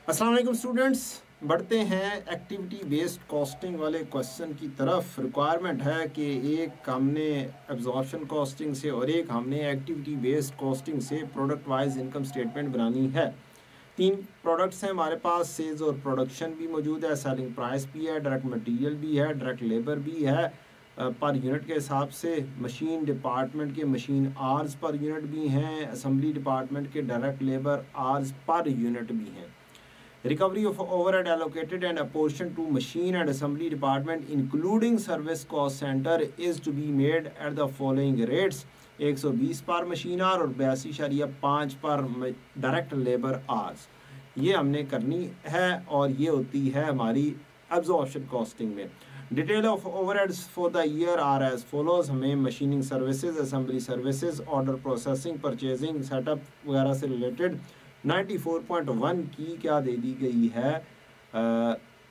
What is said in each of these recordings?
अस्सलाम वालेकुम स्टूडेंट्स। बढ़ते हैं एक्टिविटी बेस्ड कॉस्टिंग वाले क्वेश्चन की तरफ। रिक्वायरमेंट है कि एक हमने एब्जॉर्प्शन कॉस्टिंग से और एक हमने एक्टिविटी बेस्ड कॉस्टिंग से प्रोडक्ट वाइज इनकम स्टेटमेंट बनानी है। तीन प्रोडक्ट्स हैं हमारे पास, सेल्स और प्रोडक्शन भी मौजूद है, सेलिंग प्राइस भी है, डायरेक्ट मटेरियल भी है, डायरेक्ट लेबर भी है। पर यूनिट के हिसाब से मशीन डिपार्टमेंट के मशीन आवर्स पर यूनिट भी हैं, असेंबली डिपार्टमेंट के direct labour hours per unit भी हैं। Recovery of overhead allocated and apportioned to machine and assembly department including service cost center is to be made at the following rates: 120 पर machine are और 82.5 पर direct labour hours. ये हमने करनी है और ये होती है हमारी एब्जॉर्प्शन कॉस्टिंग में। Detail of overheads for the year are as follows. हमें machining services, assembly services, order processing, purchasing, setup वगैरह से रिलेटेड 94.1 की क्या दे दी गई है,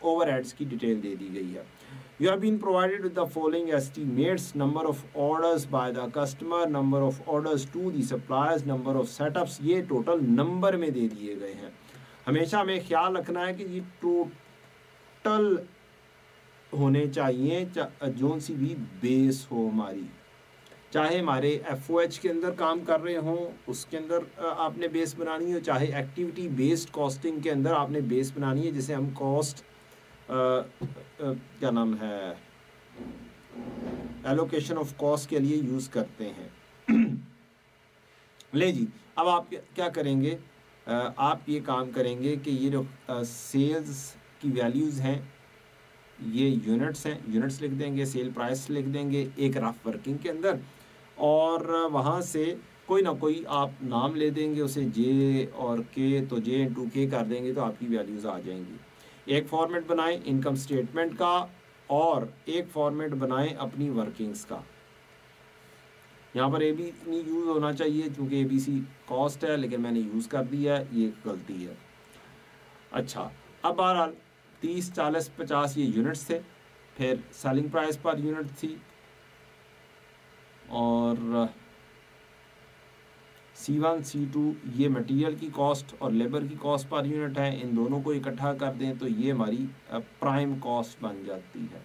ओवरहेड्स की डिटेल दे दी गई है। You have been provided with the following estimates: number of orders by the customer, number of orders to the suppliers, number of setups. ये टोटल नंबर में दे दिए गए हैं। हमेशा हमें ख्याल रखना है कि ये टोटल होने चाहिए, जो सी भी बेस हो हमारी, चाहे हमारे FOH के अंदर काम कर रहे हों उसके अंदर आपने बेस बनानी हो, चाहे एक्टिविटी बेस्ड कॉस्टिंग के अंदर आपने बेस बनानी है, जिसे हम कॉस्ट क्या नाम है, एलोकेशन ऑफ कॉस्ट के लिए यूज़ करते हैं। ले जी, अब आप क्या करेंगे, आप ये काम करेंगे कि ये जो सेल्स की वैल्यूज़ हैं ये यूनिट्स हैं, यूनिट्स लिख देंगे, सेल प्राइस लिख देंगे एक रफ वर्किंग के अंदर, और वहाँ से कोई ना कोई आप नाम ले देंगे उसे जे और के, तो जे इंटू के कर देंगे तो आपकी वैल्यूज़ आ जाएंगी। एक फॉर्मेट बनाएं इनकम स्टेटमेंट का और एक फॉर्मेट बनाएं अपनी वर्किंग्स का। यहाँ पर ए बी नहीं यूज़ होना चाहिए क्योंकि ABC कॉस्ट है, लेकिन मैंने यूज़ कर दिया है, ये गलती है। अच्छा, अब बहरहाल 30, 40, 50 ये यूनिट्स थे, फिर सेलिंग प्राइस पर यूनिट थी, और C1, C2 ये मटेरियल की कॉस्ट और लेबर की कॉस्ट पर यूनिट है। इन दोनों को इकट्ठा कर दें तो ये हमारी प्राइम कॉस्ट बन जाती है।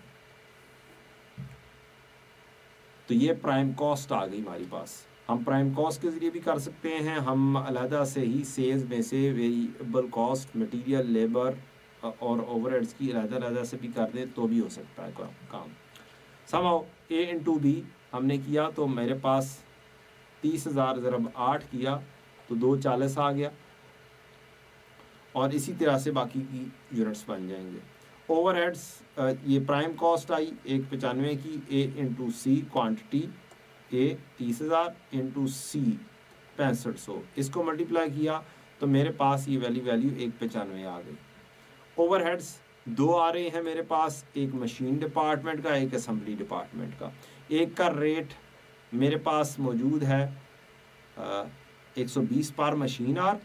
तो ये प्राइम कॉस्ट आ गई हमारी पास। हम प्राइम कॉस्ट के ज़रिए भी कर सकते हैं, हम अलहदा से ही सेल्स में से वेरिएबल कॉस्ट, मटेरियल, लेबर और ओवरहेड्स की अलहदा से भी कर दें तो भी हो सकता है काम। समहाउ A इंटू B हमने किया तो मेरे पास 30,000 ज़रब 8 किया तो 240 आ गया, और इसी तरह से बाकी की यूनिट्स बन जाएंगे। ओवरहेड्स ये प्राइम कॉस्ट आई 195 की, A into C quantity A 30,000 into C 6500, इसको मल्टीप्लाई किया तो मेरे पास ये वैल्यू 195 आ गई। ओवरहेड्स दो आ रहे हैं मेरे पास, एक मशीन डिपार्टमेंट का, एक असेंबली डिपार्टमेंट का। एक का रेट मेरे पास मौजूद है 120 पर मशीन आर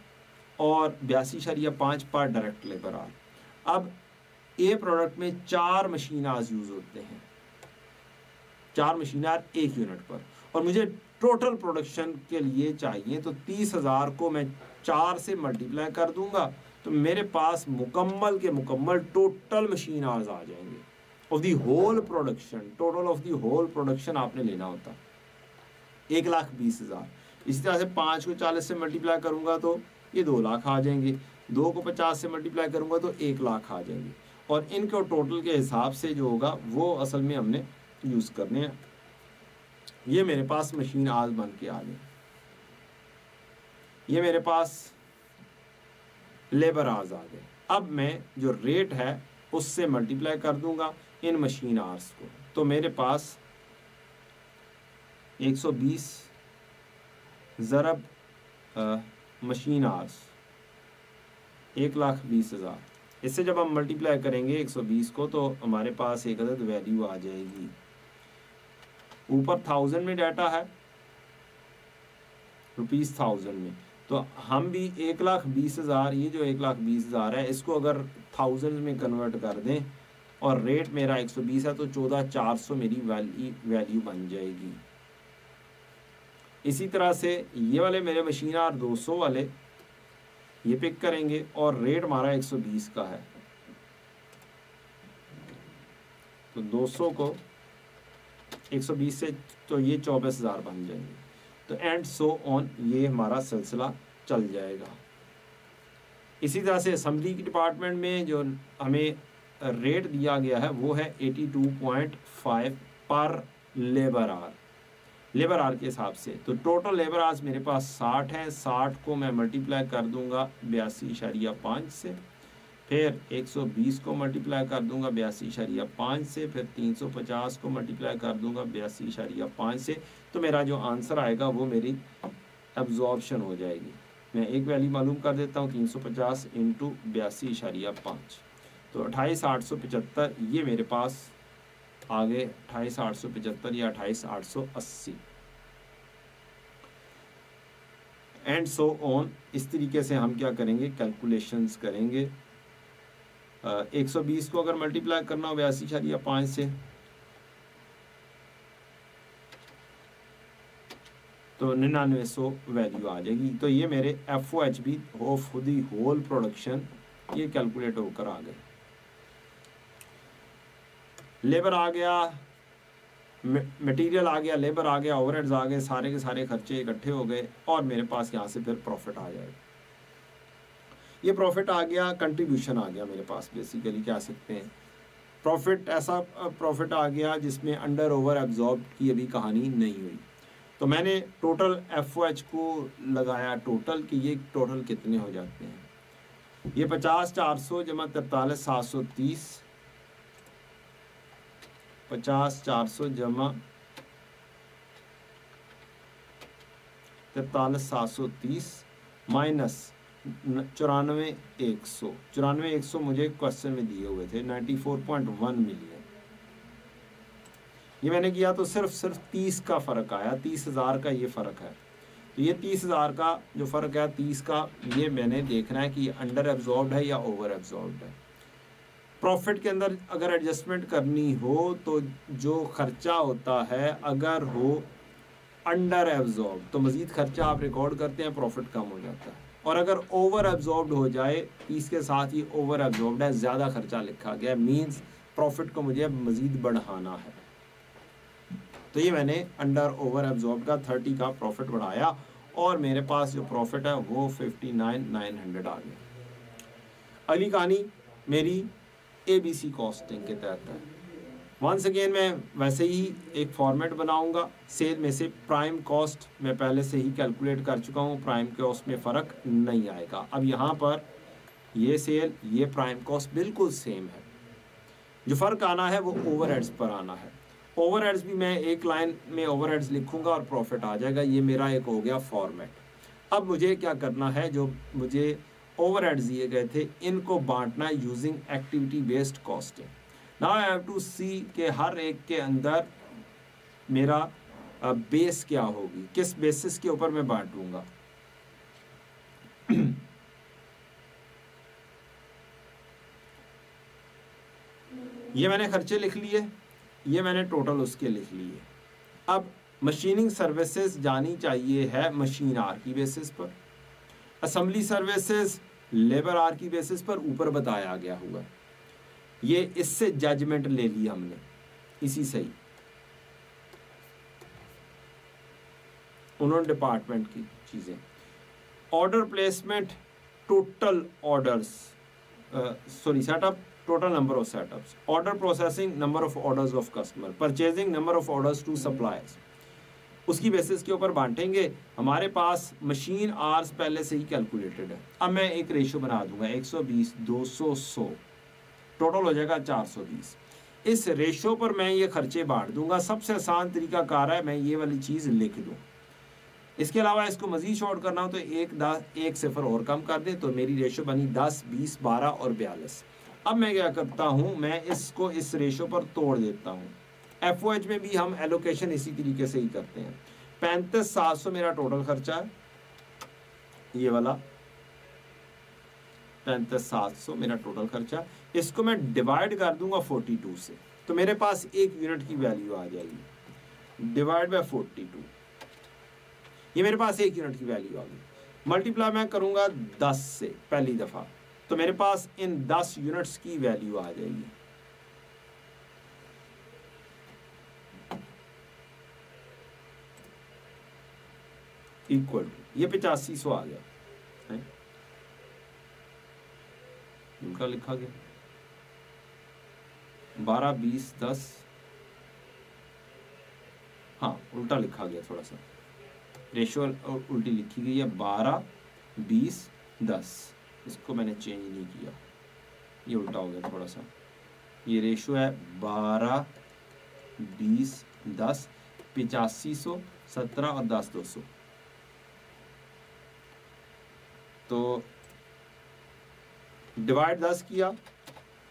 और 82.5 पर डायरेक्ट लेबर आर। अब ए प्रोडक्ट में 4 मशीन आर्स यूज़ होते हैं, 4 मशीन आर एक यूनिट पर, और मुझे टोटल प्रोडक्शन के लिए चाहिए तो 30,000 को मैं 4 से मल्टीप्लाई कर दूंगा तो मेरे पास मुकम्मल के मुकम्मल टोटल मशीन आवर्स आ जाएंगे of the whole production. Total of the whole production आपने लेना होता 1,20,000। इसी तरह से 5 को 40 से मल्टीप्लाई करूंगा तो ये 2 लाख आ जाएंगे, 2 को 50 से मल्टीप्लाई करूंगा तो 1 लाख आ जाएंगे, और इनको टोटल के हिसाब से जो होगा वो असल में हमने यूज़ करने हैं। ये मेरे पास मशीन आवर्स बन के आ गए, ये मेरे पास लेबर आवर्स आ गए। अब मैं जो रेट है उससे मल्टीप्लाई कर दूंगा इन मशीन आवर्स को, तो मेरे पास 120 ज़रब मशीन आवर्स 1,20,000, इससे जब हम मल्टीप्लाई करेंगे 120 को तो हमारे पास एक अदद वैल्यू आ जाएगी। ऊपर 1000 में डाटा है, रुपीज़ 1000 में, तो हम भी 1,20,000, ये जो 1,20,000 है इसको अगर 1000 में कन्वर्ट कर दें और रेट मेरा 120 है तो 14,400 मेरी वैल्यू बन जाएगी। इसी तरह से ये वाले मेरे मशीन आर 200 वाले ये पिक करेंगे और रेट हमारा 120 का है, तो 200 को 120 से तो ये 24,000 बन जाएंगे। तो एंड सो ऑन ये हमारा सिलसिला चल जाएगा। इसी तरह से असेंबली की डिपार्टमेंट में जो हमें रेट दिया गया है वो है 82.5 पर लेबर आवर, लेबर आवर के हिसाब से। तो टोटल लेबर आवर्स मेरे पास 60 हैं, 60 को मैं मल्टीप्लाई कर दूंगा 82.5 से, फिर 120 को मल्टीप्लाई कर दूंगा 82.5 से, फिर 350 को मल्टीप्लाई कर दूंगा 82.5 से। तो मेरा जो आंसर आएगा वो मेरी एब्जॉर्प्शन हो जाएगी। मैं एक वैल्यू मालूम कर देता हूँ, 350 इंटू 82.5, तो 28,875 ये मेरे पास आ गए 28,875 या 28,880 एंड सो ऑन। इस तरीके से हम क्या करेंगे, कैलकुलेशंस करेंगे। 120 को अगर मल्टीप्लाई करना हो 82.5 से तो 9900 वैल्यू आ जाएगी। तो ये मेरे FOHB of the whole production ये कैलकुलेट होकर आ गए। लेबर आ गया, मटेरियल आ गया, लेबर आ गया, ओवरहेड्स आ गए, सारे के सारे खर्चे इकट्ठे हो गए और मेरे पास यहाँ से फिर प्रॉफिट आ जाएगा। ये प्रॉफिट आ गया, कंट्रीब्यूशन आ गया मेरे पास, बेसिकली कह सकते हैं प्रॉफिट। ऐसा प्रॉफिट आ गया जिसमें अंडर ओवर एब्जॉर्ब की अभी कहानी नहीं हुई। तो मैंने टोटल FOH को लगाया टोटल कि ये टोटल कितने हो जाते हैं। ये 50,400 जमा 43,730, 50,400 जमा 43,730 माइनस 94,100, 94,100 मुझे क्वेश्चन में दिए हुए थे 94.1 मिलियन। ये मैंने किया तो सिर्फ 30 का फ़र्क आया, 30,000 का ये फ़र्क है। तो ये 30,000 का जो फ़र्क है 30 का, ये मैंने देखना है कि ये अंडर एब्जॉर्ब्ड है या ओवर एब्जॉर्ब्ड है। प्रॉफिट के अंदर अगर एडजस्टमेंट करनी हो तो जो खर्चा होता है अगर हो अंडर एब्जॉर्ब तो मज़ीद खर्चा आप रिकॉर्ड करते हैं, प्रॉफिट कम हो जाता है। और अगर ओवर एब्जॉर्ब्ड हो जाए 30 के साथ ही ओवर एब्जॉर्ब्ड है, ज़्यादा खर्चा लिखा गया, मीन्स प्रॉफिट को मुझे मज़ीद बढ़ाना है। तो ये मैंने अंडर ओवर एब्जॉर्ब का 30 का प्रॉफिट बढ़ाया और मेरे पास जो प्रॉफिट है वो 59,900 आ गया। अगली कहानी मेरी ABC कॉस्टिंग के तहत है। वंस अगेन मैं वैसे ही एक फॉर्मेट बनाऊंगा। सेल में से प्राइम कॉस्ट मैं पहले से ही कैलकुलेट कर चुका हूँ, प्राइम कॉस्ट में फ़र्क नहीं आएगा। अब यहाँ पर ये सेल ये प्राइम कॉस्ट बिल्कुल सेम है, जो फ़र्क आना है वो ओवरहेड्स पर आना है। ओवरहेड्स भी मैं एक लाइन में ओवरहेड्स लिखूंगा और प्रॉफिट आ जाएगा। ये मेरा एक हो गया फॉर्मेट। अब मुझे क्या करना है, जो मुझे ओवरहेड्स दिए गए थे इनको बांटना है using activity based costing. Now I have to see के हर एक के अंदर मेरा बेस क्या होगी, किस बेसिस के ऊपर मैं बांटूंगा। ये मैंने खर्चे लिख लिए, ये मैंने टोटल उसके लिख लिए। अब मशीनिंग सर्विसेज जानी चाहिए है मशीन आर की बेसिस पर, असेंबली सर्विसेज लेबर आर की बेसिस पर ऊपर बताया गया हुआ। ये इससे जजमेंट ले ली हमने, इसी से ही उन्होंने डिपार्टमेंट की चीज़ें। Order placement, total orders, setup, total number of setups, order processing, number of orders of customer, purchasing, number of orders to suppliers, उसकी बेसिस के ऊपर बांटेंगे। हमारे पास मशीन आवर्स पहले से ही कैलकुलेटेड है। अब मैं एक रेशो बना दूंगा 120, 200, 100, टोटल हो जाएगा 420। इस रेशो पर मैं ये खर्चे बांट दूंगा। सबसे आसान तरीका कार है मैं ये वाली चीज़ लिख दूँ। इसके अलावा इसको मज़ीद शॉर्ट करना हो तो एक सिफर और कम कर दे, तो मेरी रेशो बनी 10, 20, 12 और 42। अब मैं क्या करता हूँ, मैं इसको इस रेशो पर तोड़ देता हूँ। FOH में भी हम एलोकेशन इसी तरीके से ही करते हैं। 35,700 मेरा टोटल खर्चा है, ये वाला 35,700 मेरा टोटल खर्चा। इसको मैं डिवाइड कर दूंगा 42 से, तो मेरे पास एक यूनिट की वैल्यू आ जाएगी। डिवाइड बाय 42, ये मेरे पास एक यूनिट की वैल्यू आ गई। मल्टीप्लाई मैं करूंगा 10 से पहली दफा, तो मेरे पास इन 10 यूनिट्स की वैल्यू आ जाएगी। इक्वल टू ये 8500 आ गया है, उनका लिखा गया 12 20 10, हाँ उल्टा लिखा गया, थोड़ा सा रेशो उल्टी लिखी गई है 12 20 10, इसको मैंने चेंज नहीं किया, ये उल्टा हो गया थोड़ा सा। ये रेशो है 12 20 10, 8500 17 और 10 200। तो डिवाइड 10 किया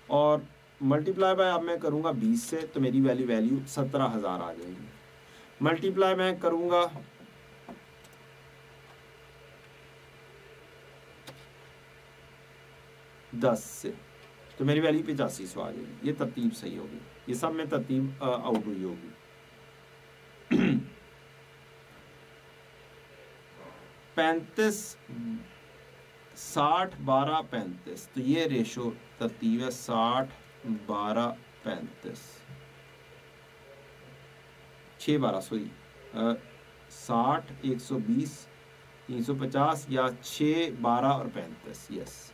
और मल्टीप्लाई बाय अब मैं करूंगा 20 से, तो मेरी वैल्यू 17,000 आ जाएगी। मल्टीप्लाई मैं करूंगा 10 से, तो मेरी वैल्यू 8500 आ जाएगी। ये तरतीब सही होगी, ये सब में तरतीब आउट हुई होगी। 35 60 12 35, तो ये रेशो तरतीब है 60 12 35 6 12 सॉरी 60 120 350 या 6 12 और 35, यस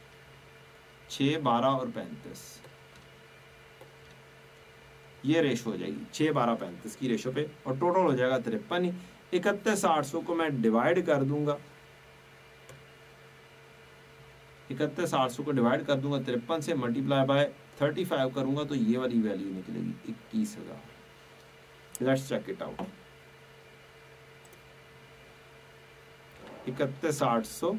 6 12 और 35, ये रेशो हो जाएगी 6 12 35 की रेशो पे, और टोटल हो जाएगा 53। 31,800 को मैं डिवाइड कर दूंगा, 31,800 को डिवाइड कर दूंगा 53 से, मल्टीप्लाई बाय 35 करूंगा तो ये वाली वैल्यू निकलेगी 21,000। Let's check it out. 31,800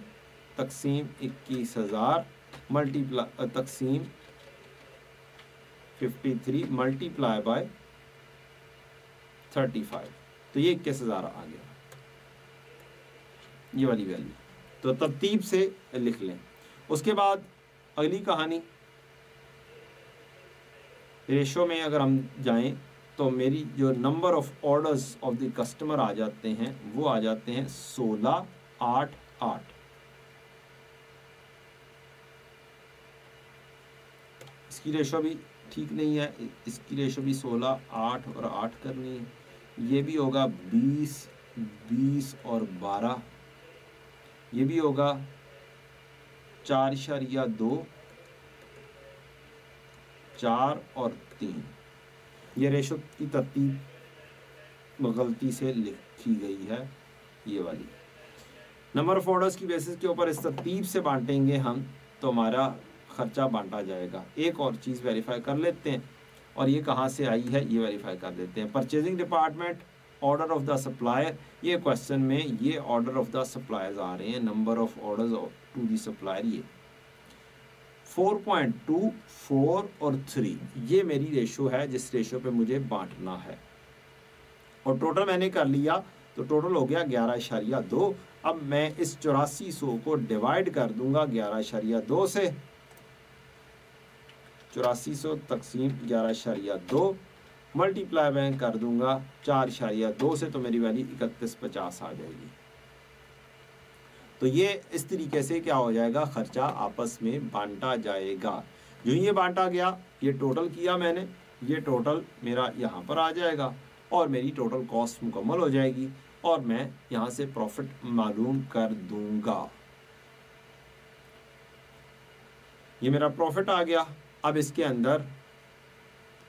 तकसीम 21,000 मल्टीप्लाई तकसीम 53 मल्टीप्लाई बाय 35, तो ये 21,000 आ गया, ये वाली वैल्यू। तो तरतीब से लिख लें। उसके बाद अगली कहानी, रेशो में अगर हम जाएं तो मेरी जो number of orders of the customer आ जाते हैं वो आ जाते हैं 16 8 8। इसकी रेशो भी ठीक नहीं है, इसकी रेशो भी 16 8 और 8 करनी है। ये भी होगा 20 20 और 12, ये भी होगा 4.2 4 और 3। ये रेशो की तरतीब गलती से लिखी गई है, ये वाली। नंबर ऑफ ऑर्डर्स की बेसिस के ऊपर इस तरतीब से बांटेंगे हम तो हमारा खर्चा बांटा जाएगा। एक और चीज़ वेरीफाई कर लेते हैं, और ये कहाँ से आई है ये वेरीफाई कर देते हैं। Purchasing department, order of the supplier, ये क्वेश्चन में ये ऑर्डर ऑफ द सप्लायर्स आ रहे हैं, number of orders to the supplier. ये 4.2 4 और 3 ये मेरी रेशो है जिस रेशो पे मुझे बांटना है, और टोटल मैंने कर लिया तो टोटल हो गया 11.2। अब मैं इस 8400 को डिवाइड कर दूंगा 11.2 से, 8400 तकसीम 11.2 मल्टीप्लाई मैं कर दूंगा 4.2 से, तो मेरी वैल्यू 3150 आ जाएगी। तो ये इस तरीके से क्या हो जाएगा, खर्चा आपस में बांटा जाएगा। जो ये बांटा गया, ये टोटल किया मैंने, ये टोटल मेरा यहाँ पर आ जाएगा और मेरी टोटल कॉस्ट मुकम्मल हो जाएगी, और मैं यहाँ से प्रॉफिट मालूम कर दूंगा। ये मेरा प्रॉफिट आ गया। अब इसके अंदर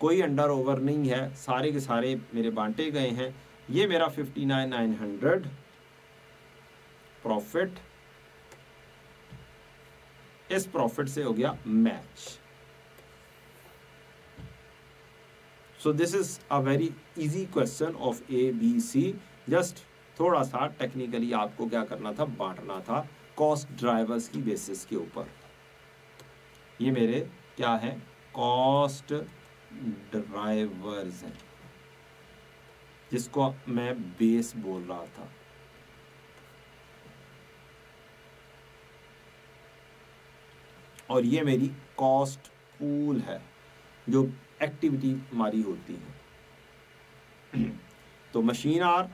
कोई अंडर ओवर नहीं है, सारे के सारे मेरे बांटे गए हैं। ये मेरा 59,900 प्रॉफिट, इस प्रॉफिट से हो गया match. So this is a very easy question of ABC। Just थोड़ा सा टेक्निकली आपको क्या करना था, बांटना था कॉस्ट ड्राइवर्स की बेसिस के ऊपर। ये मेरे क्या है, कॉस्ट ड्राइवर्स हैं, जिसको मैं बेस बोल रहा था। और ये मेरी कॉस्ट पूल है जो एक्टिविटी हमारी होती है। तो मशीन आर,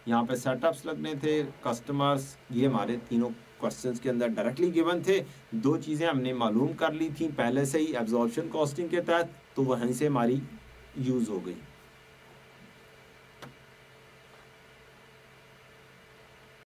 यहाँ पे सेटअप्स लगने थे, कस्टमर्स, ये हमारे तीनों क्वेश्चंस के अंदर डायरेक्टली गिवन थे। दो चीज़ें हमने मालूम कर ली थी पहले से ही एब्जॉर्प्शन कॉस्टिंग के तहत, तो वहीं से हमारी यूज़ हो गई।